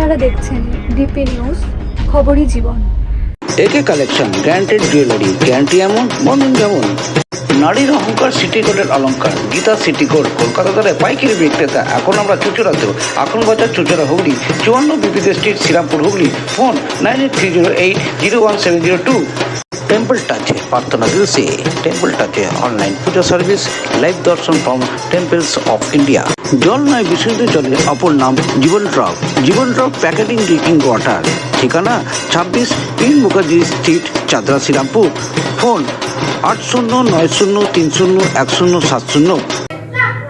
আপনারা দেখছেন DP news, খবরই জীবন। একে কালেকশন, গ্যারান্টেড জুয়েলারি, গ্যারান্টি এমন বন্ধন যেমন। নারীর অহংকার, সিটি কোডের অলঙ্কার, গীতা সিটি কোড, কলকাতা দ্বারা পাইকারি বিক্রেতা। এখন আমরা চুচুড়াতেও, এখন বাজার চুচুড়া হুগলি, 54 বিপিতে street, Serampore Hooghly. Phone 9830801702। Temple টাচে প্রার্থনা দিবসে টেম্পল টাচে online puja service, live darshan from temples of India. জল নয় বিশুদ্ধ জলের অপর নাম Jeevan drop. Jeevan drop packaged drinking water. ঠিকানা 26 পীর মুখার্জি স্ট্রিট, চাদরা, শ্রীরামপুর। ফোন 8090301070।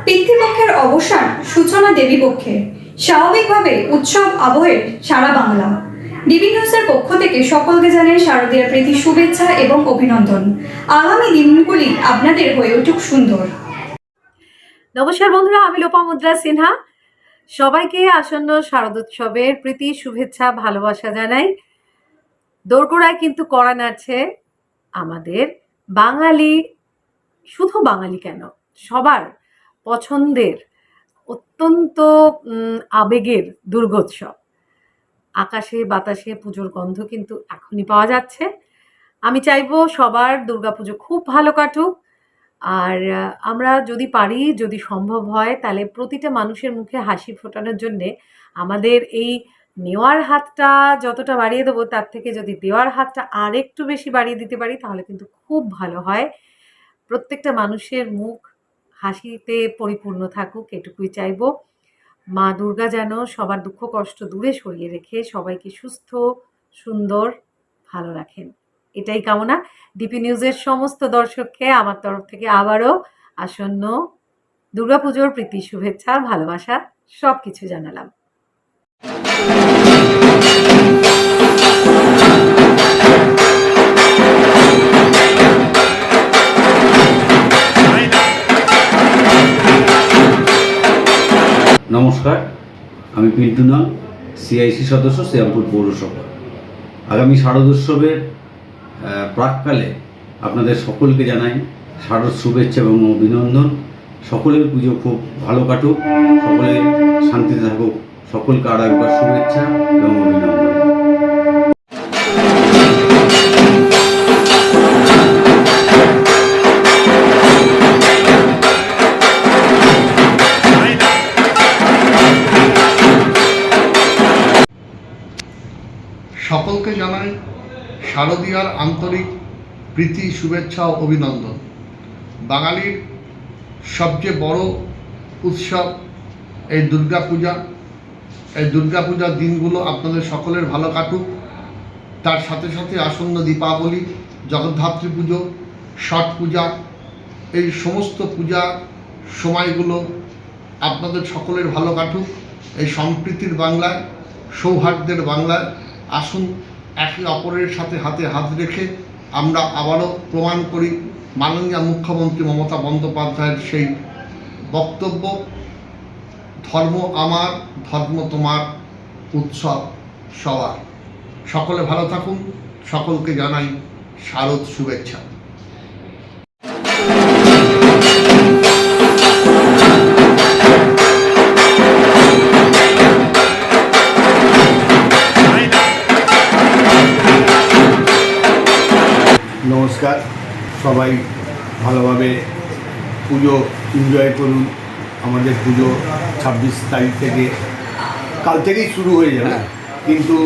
পিতৃপক্ষের অবসান, সূচনা দেবীপক্ষের। স্বাভাবিকভাবে উৎসব আবহের সারা বাংলা। ডিবি নিউজের পক্ষ থেকে সকলকে জানাই শারদীয়ার প্রীতি শুভেচ্ছা এবং অভিনন্দন। আগামী দিনগুলি আপনাদের হয়ে উঠুক সুন্দর। নমস্কার বন্ধুরা, আমি লোপামুদ্রা সিনহা। সবাইকে আসন্ন শারদোৎসবের প্রীতি শুভেচ্ছা ভালোবাসা জানাই। দোরগোড়ায় কিন্তু কড়া নাড়ছে আমাদের বাঙালি, শুধু বাঙালি কেন, সবার পছন্দের অত্যন্ত আবেগের দুর্গোৎসব। আকাশে বাতাসে পুজোর গন্ধ কিন্তু এখনই পাওয়া যাচ্ছে। আমি চাইবো সবার দুর্গাপুজো খুব ভালো কাটুক। আর আমরা যদি পারি, যদি সম্ভব হয়, তাহলে প্রতিটা মানুষের মুখে হাসি ফোটানোর জন্যে আমাদের এই নেওয়ার হাতটা যতটা বাড়িয়ে দেবো, তার থেকে যদি দেওয়ার হাতটা আর একটু বেশি বাড়িয়ে দিতে পারি, তাহলে কিন্তু খুব ভালো হয়। প্রত্যেকটা মানুষের মুখ হাসিতে পরিপূর্ণ থাকুক, এটুকুই চাইবো। মা দুর্গা যেন সবার দুঃখ কষ্ট দূরে সরিয়ে রেখে সবাইকে সুস্থ, সুন্দর, ভালো রাখেন, এটাই কামনা। ডিপি নিউজের সমস্ত দর্শককে আমার তরফ থেকে আবারও আসন্ন দুর্গাপুজোর প্রীতি শুভেচ্ছা ভালোবাসা সব কিছু জানালাম। নমস্কার, আমি পিন্টু নাগ, সিআইসি সদস্য, শ্রীরামপুর পৌরসভা। আগামী শারদোৎসবের প্রাককালে আপনাদের সকলকে জানাই শারদ শুভেচ্ছা এবং অভিনন্দন। সকলের পুজো খুব ভালো কাটুক, সকলে শান্তিতে থাকুক, সকলকে আর একবার শুভেচ্ছা এবং অভিনন্দন। সকলকে জানাই শারদীয়ার আন্তরিক প্রীতি শুভেচ্ছা ও অভিনন্দন। বাঙালির সবচেয়ে বড় উৎসব এই দুর্গাপূজা। এই দুর্গাপূজার দিনগুলো আপনাদের সকলের ভালো কাটুক। তার সাথে সাথে আসন্ন দীপাবলি, জগদ্ধাত্রী পুজো, ছট পূজা, এই সমস্ত পূজা সময়গুলো আপনাদের সকলের ভালো কাটুক। এই সম্প্রীতির বাংলায়, সৌহার্দ্যের বাংলায় আসুন একে অপরের সাথে হাতে হাত রেখে আমরা আবারও প্রমাণ করি মাননীয় মুখ্যমন্ত্রী মমতা বন্দ্যোপাধ্যায়ের সেই বক্তব্য, ধর্ম আমার, ধর্ম তোমার, উৎসব সবার। সকলে ভালো থাকুন, সকলকে জানাই শারদ শুভেচ্ছা। নমস্কার, সবাই ভালোভাবে পুজো এনজয় করুন। আমাদের পুজো 26 তারিখ থেকে, কাল থেকেই শুরু হয়ে যাবে, কিন্তু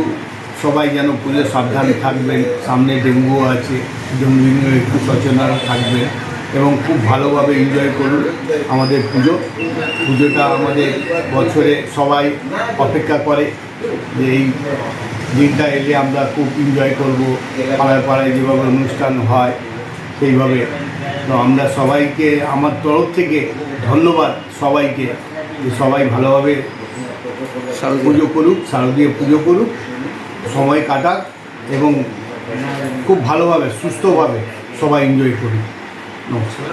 সবাই যেন পুজো সাবধানে থাকবেন। সামনে ডেঙ্গু আছে, ডেঙ্গু নিয়ে একটু সচেতন থাকবেন এবং খুব ভালোভাবে এনজয় করুন আমাদের পুজোটা। আমাদের বছরে সবাই অপেক্ষা করে যে এই দিনটা এলে আমরা খুব এনজয় করব। পাড়ায় পাড়ায় যেভাবে অনুষ্ঠান হয় সেইভাবে। তো আমরা সবাইকে আমার তরফ থেকে ধন্যবাদ সবাইকে, যে সবাই ভালোভাবে পুজো করুক, শারদীয় পুজো করুক, সময় কাটাক এবং খুব ভালোভাবে সুস্থভাবে সবাই এনজয় করুক। নমস্কার।